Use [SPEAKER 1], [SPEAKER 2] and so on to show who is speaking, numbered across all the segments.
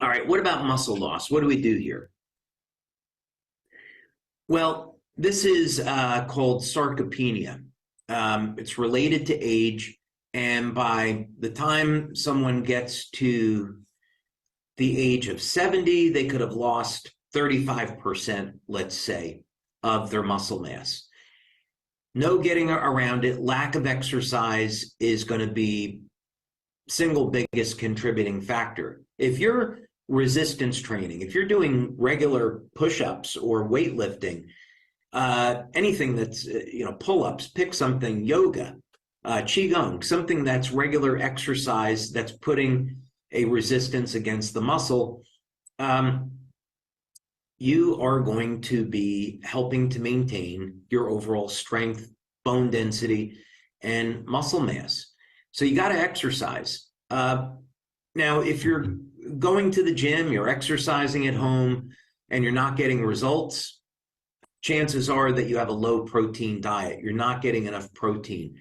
[SPEAKER 1] All right, what about muscle loss? What do we do here? Well, this is called sarcopenia. It's related to age, and by the time someone gets to the age of 70, they could have lost 35%, let's say, of their muscle mass. No getting around it. Lack of exercise is going to be single biggest contributing factor. If you're resistance training, if you're doing regular push-ups or weightlifting, anything that's pull-ups, pick something, yoga, qigong, something that's regular exercise that's putting a resistance against the muscle, um, you are going to be helping to maintain your overall strength, bone density, and muscle mass. So you got to exercise. Now, if you're going to the gym, you're exercising at home, and you're not getting results, chances are that you have a low protein diet. You're not getting enough protein.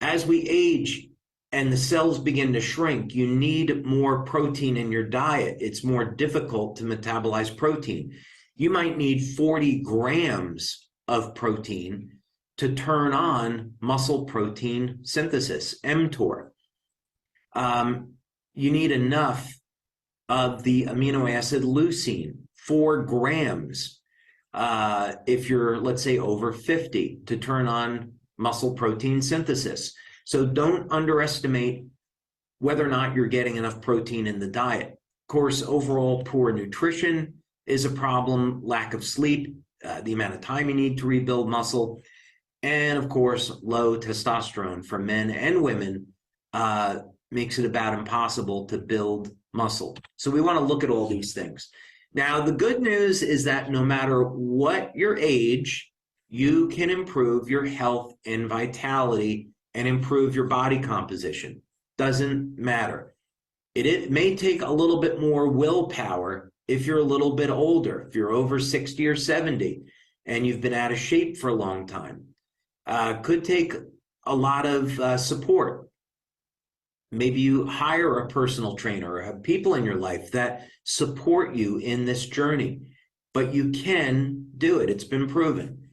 [SPEAKER 1] As we age and the cells begin to shrink, you need more protein in your diet. It's more difficult to metabolize protein. You might need 40 grams of protein to turn on muscle protein synthesis, mTOR. You need enough of the amino acid leucine, 4 grams, if you're, let's say, over 50, to turn on muscle protein synthesis. So don't underestimate whether or not you're getting enough protein in the diet. Of course, overall poor nutrition is a problem, lack of sleep, the amount of time you need to rebuild muscle, and of course, low testosterone for men and women makes it about impossible to build muscle. So we want to look at all these things. Now, the good news is that no matter what your age, you can improve your health and vitality and improve your body composition. Doesn't matter. It may take a little bit more willpower if you're a little bit older, if you're over 60 or 70 and you've been out of shape for a long time. Could take a lot of support. Maybe you hire a personal trainer or have people in your life that support you in this journey, but you can do it. It's been proven.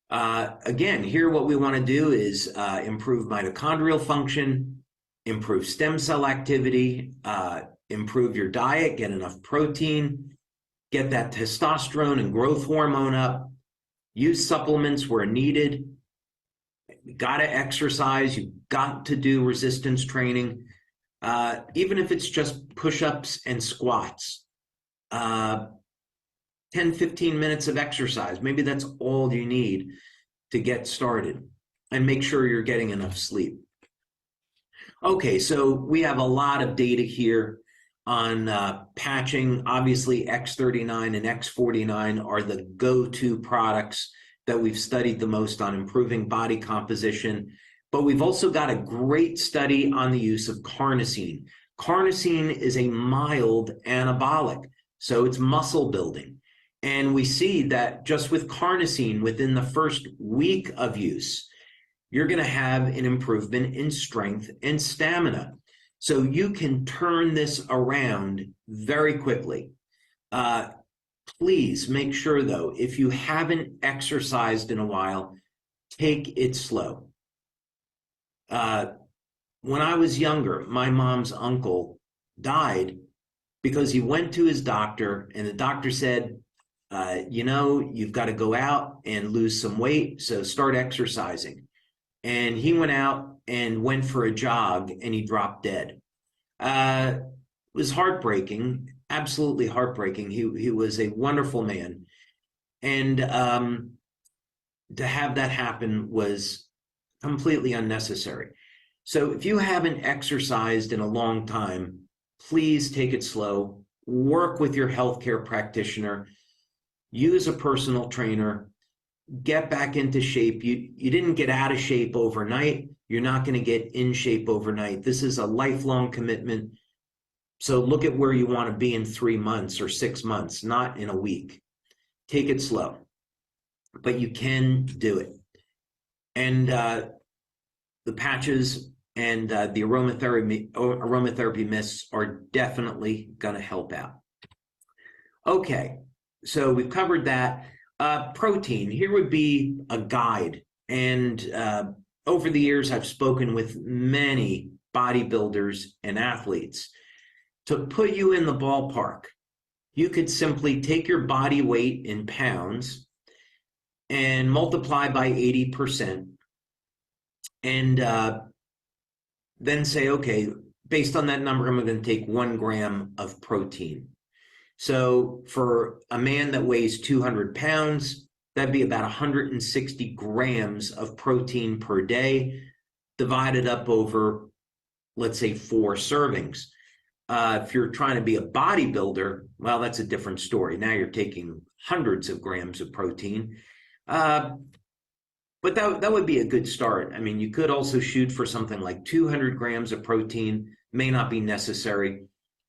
[SPEAKER 1] Again, here what we want to do is improve mitochondrial function, improve stem cell activity, improve your diet, get enough protein, get that testosterone and growth hormone up, use supplements where needed. You got to exercise. You've got to do resistance training, even if it's just push-ups and squats. 10, 15 minutes of exercise. Maybe that's all you need to get started. And make sure you're getting enough sleep. Okay, so we have a lot of data here on patching. Obviously, X39 and X49 are the go-to products that we've studied the most on improving body composition. But we've also got a great study on the use of carnosine. Carnosine is a mild anabolic, so it's muscle building. And we see that just with carnosine, within the first week of use, you're going to have an improvement in strength and stamina. So you can turn this around very quickly. Please make sure, though, if you haven't exercised in a while, take it slow. When I was younger, my mom's uncle died because he went to his doctor and the doctor said, you've got to go out and lose some weight, so start exercising. And he went out and went for a jog and he dropped dead. It was heartbreaking, absolutely heartbreaking. He was a wonderful man. And to have that happen was completely unnecessary. So if you haven't exercised in a long time, please take it slow. Work with your healthcare practitioner. Use a personal trainer. Get back into shape. You didn't get out of shape overnight. You're not going to get in shape overnight. This is a lifelong commitment. So look at where you want to be in 3 months or 6 months, not in a week. Take it slow, but you can do it. And the patches and the aromatherapy mists are definitely going to help out. Okay, so we've covered that. Protein, here would be a guide. And over the years, I've spoken with many bodybuilders and athletes. To put you in the ballpark, you could simply take your body weight in pounds and multiply by 80%, and then say, okay, based on that number, I'm going to take 1 gram of protein. So for a man that weighs 200 pounds, that'd be about 160 grams of protein per day, divided up over, let's say, 4 servings. If you're trying to be a bodybuilder, well, that's a different story. Now you're taking hundreds of grams of protein. But that would be a good start. I mean, you could also shoot for something like 200 grams of protein, may not be necessary.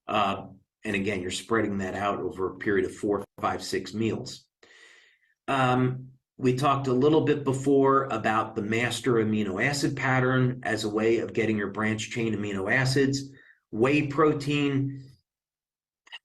[SPEAKER 1] And again, you're spreading that out over a period of 4, 5, 6 meals. We talked a little bit before about the master amino acid pattern as a way of getting your branch chain amino acids. Whey protein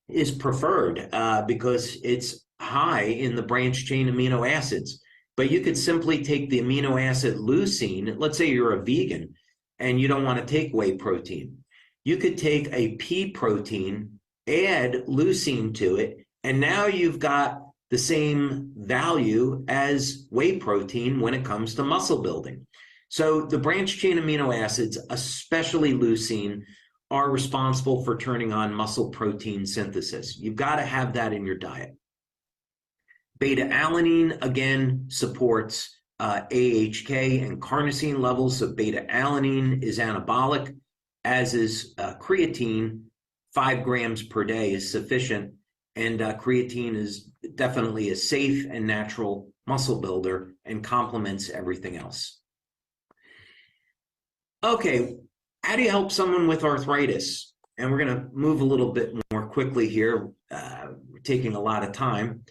[SPEAKER 1] is preferred because it's high in the branch chain amino acids. But you could simply take the amino acid leucine. Let's say you're a vegan and you don't want to take whey protein. You could take a pea protein, add leucine to it, and now you've got the same value as whey protein when it comes to muscle building. So the branch chain amino acids, especially leucine, are responsible for turning on muscle protein synthesis. You've got to have that in your diet. Beta-alanine, again, supports AHK and carnosine levels. So beta-alanine is anabolic, as is creatine. 5 grams per day is sufficient. And creatine is definitely a safe and natural muscle builder and complements everything else. Okay, how do you help someone with arthritis? And we're going to move a little bit more quickly here. We're taking a lot of time.